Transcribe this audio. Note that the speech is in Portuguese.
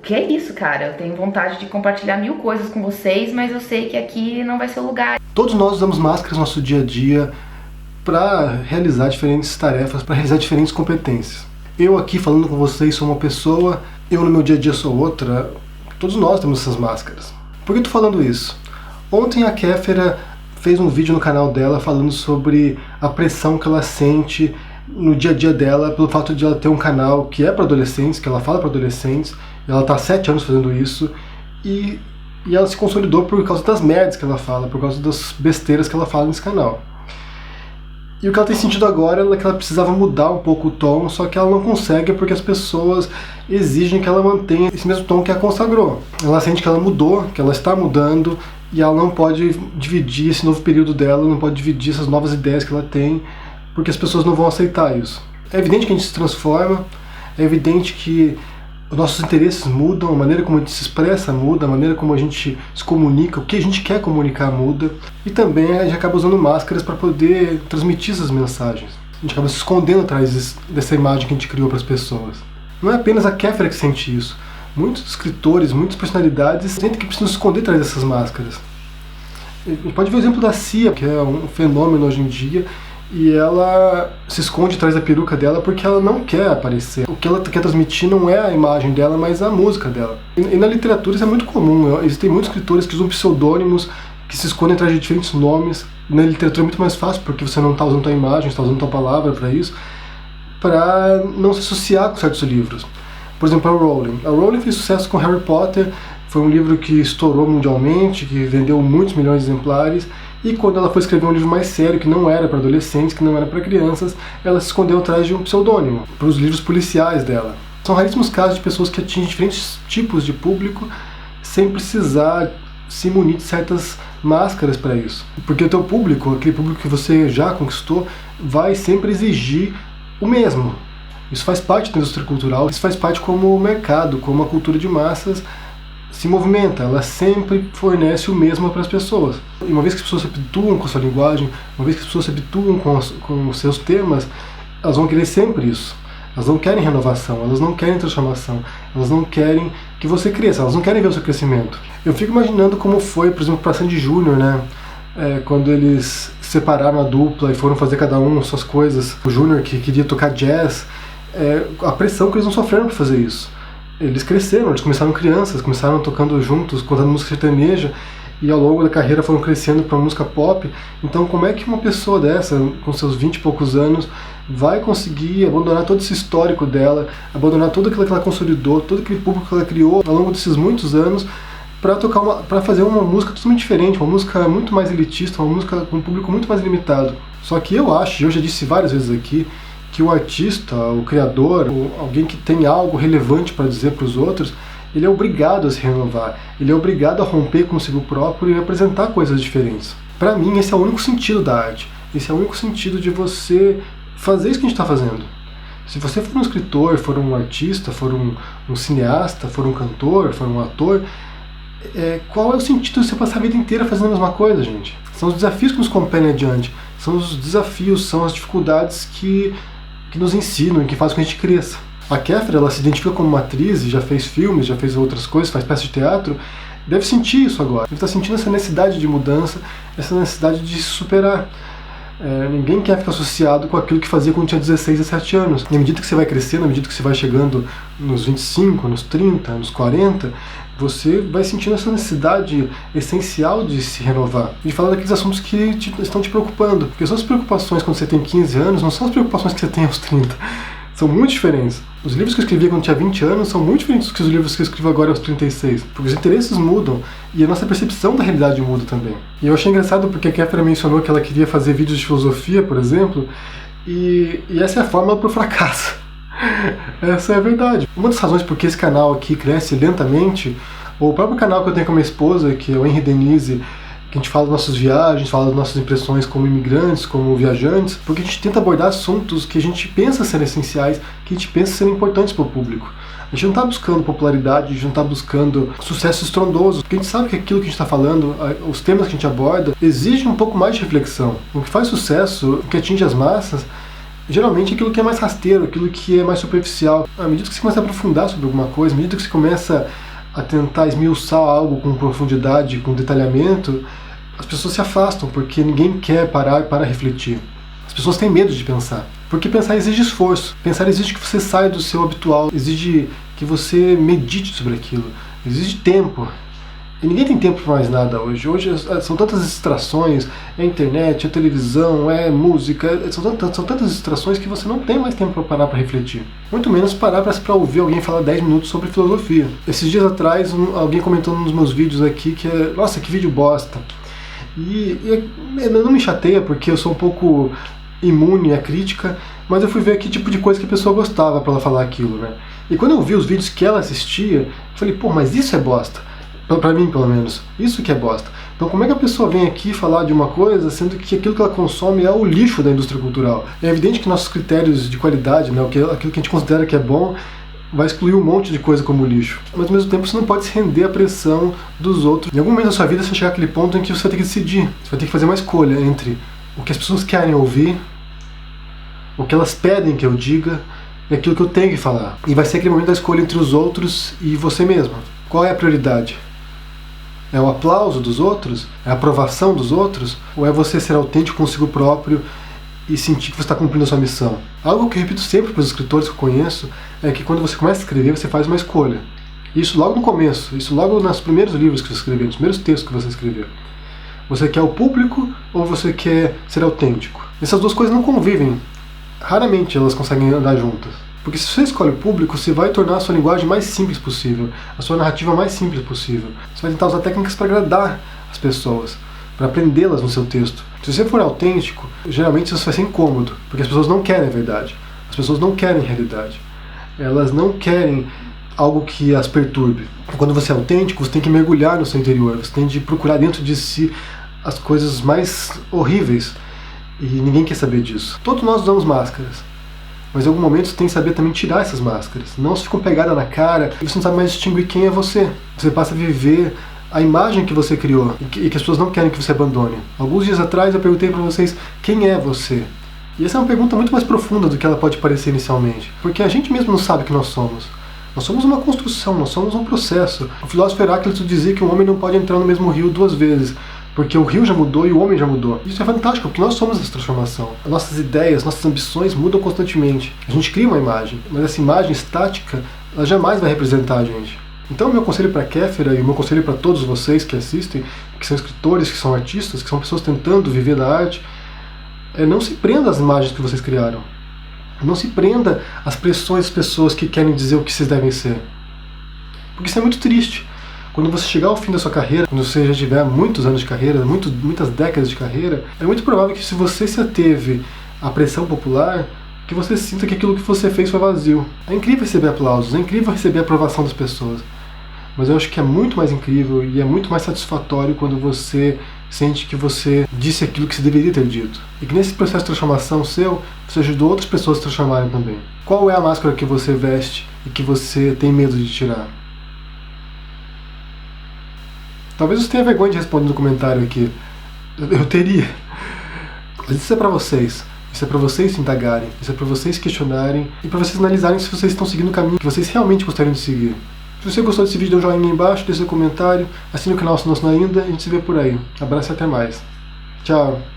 Que é isso, cara, eu tenho vontade de compartilhar 1000 coisas com vocês, mas eu sei que aqui não vai ser o lugar. Todos nós usamos máscaras no nosso dia a dia para realizar diferentes tarefas, para realizar diferentes competências. Eu aqui falando com vocês sou uma pessoa, eu no meu dia a dia sou outra, todos nós temos essas máscaras. Por que eu tô falando isso? Ontem a Kéfera fez um vídeo no canal dela falando sobre a pressão que ela sente no dia a dia dela pelo fato de ela ter um canal que é para adolescentes, que ela fala para adolescentes, ela tá há 7 anos fazendo isso e ela se consolidou por causa das merdas que ela fala, por causa das besteiras que ela fala nesse canal. E o que ela tem sentido agora é que ela precisava mudar um pouco o tom, só que ela não consegue porque as pessoas exigem que ela mantenha esse mesmo tom que a consagrou. Ela sente que ela mudou, que ela está mudando, e ela não pode dividir esse novo período dela, não pode dividir essas novas ideias que ela tem, porque as pessoas não vão aceitar isso. É evidente que a gente se transforma, é evidente que os nossos interesses mudam, a maneira como a gente se expressa muda, a maneira como a gente se comunica, o que a gente quer comunicar muda, e também a gente acaba usando máscaras para poder transmitir essas mensagens. A gente acaba se escondendo atrás dessa imagem que a gente criou para as pessoas. Não é apenas a Kéfera que sente isso. Muitos escritores, muitas personalidades sentem que precisam se esconder atrás dessas máscaras. A gente pode ver o exemplo da Cia, que é um fenômeno hoje em dia, e ela se esconde atrás da peruca dela porque ela não quer aparecer. O que ela quer transmitir não é a imagem dela, mas a música dela. E na literatura isso é muito comum. Existem muitos escritores que usam pseudônimos, que se escondem atrás de diferentes nomes. Na literatura é muito mais fácil, porque você não está usando tua imagem, está usando tua palavra para isso, para não se associar com certos livros. Por exemplo, a Rowling. A Rowling fez sucesso com Harry Potter, foi um livro que estourou mundialmente, que vendeu muitos milhões de exemplares, e quando ela foi escrever um livro mais sério, que não era para adolescentes, que não era para crianças, ela se escondeu atrás de um pseudônimo, para os livros policiais dela. São raríssimos casos de pessoas que atingem diferentes tipos de público sem precisar se munir de certas máscaras para isso. Porque o teu público, aquele público que você já conquistou, vai sempre exigir o mesmo. Isso faz parte da indústria cultural, isso faz parte como o mercado, como a cultura de massas se movimenta, ela sempre fornece o mesmo para as pessoas. E uma vez que as pessoas se habituam com a sua linguagem, uma vez que as pessoas se habituam com os seus temas, elas vão querer sempre isso. Elas não querem renovação, elas não querem transformação, elas não querem que você cresça, elas não querem ver o seu crescimento. Eu fico imaginando como foi, por exemplo, para Sandy Júnior, né? Quando eles separaram a dupla e foram fazer cada um suas coisas. O Júnior, que queria tocar jazz, a pressão que eles não sofreram para fazer isso. Eles cresceram, eles começaram crianças, começaram tocando juntos, cantando música sertaneja, e ao longo da carreira foram crescendo para música pop. Então como é que uma pessoa dessa, com seus 20 e poucos anos, vai conseguir abandonar todo esse histórico dela, abandonar tudo aquilo que ela consolidou, todo aquele público que ela criou ao longo desses muitos anos, para fazer uma música totalmente diferente, uma música muito mais elitista, uma música com um público muito mais limitado. Só que eu acho, e eu já disse várias vezes aqui, que o artista, o criador, alguém que tem algo relevante para dizer para os outros, ele é obrigado a se renovar, ele é obrigado a romper consigo próprio e apresentar coisas diferentes. Para mim, esse é o único sentido da arte, esse é o único sentido de você fazer isso que a gente está fazendo. Se você for um escritor, for um artista, for um cineasta, for um cantor, for um ator, qual é o sentido de você passar a vida inteira fazendo a mesma coisa, gente? São os desafios que nos compelem adiante, são os desafios, são as dificuldades que nos ensinam e que fazem com que a gente cresça. A Kéfera, ela se identifica como uma atriz, já fez filmes, já fez outras coisas, faz peças de teatro, deve sentir isso agora, deve estar sentindo essa necessidade de mudança, essa necessidade de se superar. Ninguém quer ficar associado com aquilo que fazia quando tinha 16, 17 anos. Na medida que você vai crescendo, na medida que você vai chegando nos 25, nos 30, nos 40, você vai sentindo essa necessidade essencial de se renovar. E de falar daqueles assuntos que estão te preocupando. Porque as suas preocupações quando você tem 15 anos não são as preocupações que você tem aos 30. São muito diferentes. Os livros que eu escrevia quando tinha 20 anos são muito diferentes dos livros que eu escrevo agora aos 36. Porque os interesses mudam e a nossa percepção da realidade muda também. E eu achei engraçado porque a Kéfera mencionou que ela queria fazer vídeos de filosofia, por exemplo, e essa é a fórmula para o fracasso. Essa é a verdade. Uma das razões por que esse canal aqui cresce lentamente, ou o próprio canal que eu tenho com a minha esposa, que é o Henry Denise, que a gente fala das nossas viagens, fala das nossas impressões como imigrantes, como viajantes, porque a gente tenta abordar assuntos que a gente pensa serem essenciais, que a gente pensa serem importantes para o público. A gente não está buscando popularidade, a gente não está buscando sucesso estrondoso, porque a gente sabe que aquilo que a gente está falando, os temas que a gente aborda, exigem um pouco mais de reflexão. O que faz sucesso, o que atinge as massas, Geralmente aquilo que é mais rasteiro, aquilo que é mais superficial. À medida que você começa a aprofundar sobre alguma coisa, à medida que você começa a tentar esmiuçar algo com profundidade, com detalhamento, as pessoas se afastam, porque ninguém quer parar para refletir. As pessoas têm medo de pensar, porque pensar exige esforço. Pensar exige que você saia do seu habitual, exige que você medite sobre aquilo, exige tempo. E ninguém tem tempo para mais nada hoje. Hoje são tantas distrações, é a internet, é a televisão, é música, são tantas distrações que você não tem mais tempo para parar para refletir. Muito menos parar para ouvir alguém falar 10 minutos sobre filosofia. Esses dias atrás, alguém comentou nos meus vídeos aqui que é, nossa, que vídeo bosta. E não me chateia porque eu sou um pouco imune à crítica, mas eu fui ver que tipo de coisa que a pessoa gostava para ela falar aquilo, né? E quando eu vi os vídeos que ela assistia, eu falei, pô, mas isso é bosta. Pra mim, pelo menos. Isso que é bosta. Então como é que a pessoa vem aqui falar de uma coisa, sendo que aquilo que ela consome é o lixo da indústria cultural? É evidente que nossos critérios de qualidade, né, aquilo que a gente considera que é bom, vai excluir um monte de coisa como lixo. Mas ao mesmo tempo você não pode se render à pressão dos outros. Em algum momento da sua vida você vai chegar àquele ponto em que você vai ter que decidir. Você vai ter que fazer uma escolha entre o que as pessoas querem ouvir, o que elas pedem que eu diga, e aquilo que eu tenho que falar. E vai ser aquele momento da escolha entre os outros e você mesmo. Qual é a prioridade? É o aplauso dos outros? É a aprovação dos outros? Ou é você ser autêntico consigo próprio e sentir que você está cumprindo a sua missão? Algo que eu repito sempre para os escritores que eu conheço é que quando você começa a escrever, você faz uma escolha. Isso logo no começo, isso logo nos primeiros livros que você escreveu, nos primeiros textos que você escreveu. Você quer o público ou você quer ser autêntico? Essas duas coisas não convivem. Raramente elas conseguem andar juntas. Porque se você escolhe o público, você vai tornar a sua linguagem mais simples possível, a sua narrativa mais simples possível. Você vai tentar usar técnicas para agradar as pessoas, para prendê-las no seu texto. Se você for autêntico, geralmente isso vai ser incômodo, porque as pessoas não querem a verdade. As pessoas não querem realidade. Elas não querem algo que as perturbe. Quando você é autêntico, você tem que mergulhar no seu interior, você tem de procurar dentro de si as coisas mais horríveis. E ninguém quer saber disso. Todos nós usamos máscaras. Mas em algum momento você tem que saber também tirar essas máscaras. Não se ficam pegadas na cara e você não sabe mais distinguir quem é você. Você passa a viver a imagem que você criou e que as pessoas não querem que você abandone. Alguns dias atrás eu perguntei para vocês quem é você. E essa é uma pergunta muito mais profunda do que ela pode parecer inicialmente. Porque a gente mesmo não sabe o que nós somos. Nós somos uma construção, nós somos um processo. O filósofo Heráclito dizia que um homem não pode entrar no mesmo rio 2 vezes. Porque o rio já mudou e o homem já mudou. Isso é fantástico, porque nós somos essa transformação. As nossas ideias, nossas ambições mudam constantemente. A gente cria uma imagem, mas essa imagem estática, ela jamais vai representar a gente. Então o meu conselho para a Kéfera e o meu conselho para todos vocês que assistem, que são escritores, que são artistas, que são pessoas tentando viver da arte, é não se prenda às imagens que vocês criaram. Não se prenda às pressões das pessoas que querem dizer o que vocês devem ser. Porque isso é muito triste. Quando você chegar ao fim da sua carreira, quando você já tiver muitos anos de carreira, muitas décadas de carreira, é muito provável que se você se ateve à pressão popular, que você sinta que aquilo que você fez foi vazio. É incrível receber aplausos, é incrível receber a aprovação das pessoas. Mas eu acho que é muito mais incrível e é muito mais satisfatório quando você sente que você disse aquilo que você deveria ter dito. E que nesse processo de transformação seu, você ajudou outras pessoas a se transformarem também. Qual é a máscara que você veste e que você tem medo de tirar? Talvez você tenha vergonha de responder no comentário aqui. Eu teria. Mas isso é pra vocês. Isso é pra vocês se indagarem. Isso é pra vocês questionarem. E pra vocês analisarem se vocês estão seguindo o caminho que vocês realmente gostariam de seguir. Se você gostou desse vídeo, dê um joinha aí embaixo, deixe seu comentário. Assine o canal se não assina ainda. E a gente se vê por aí. Abraço e até mais. Tchau.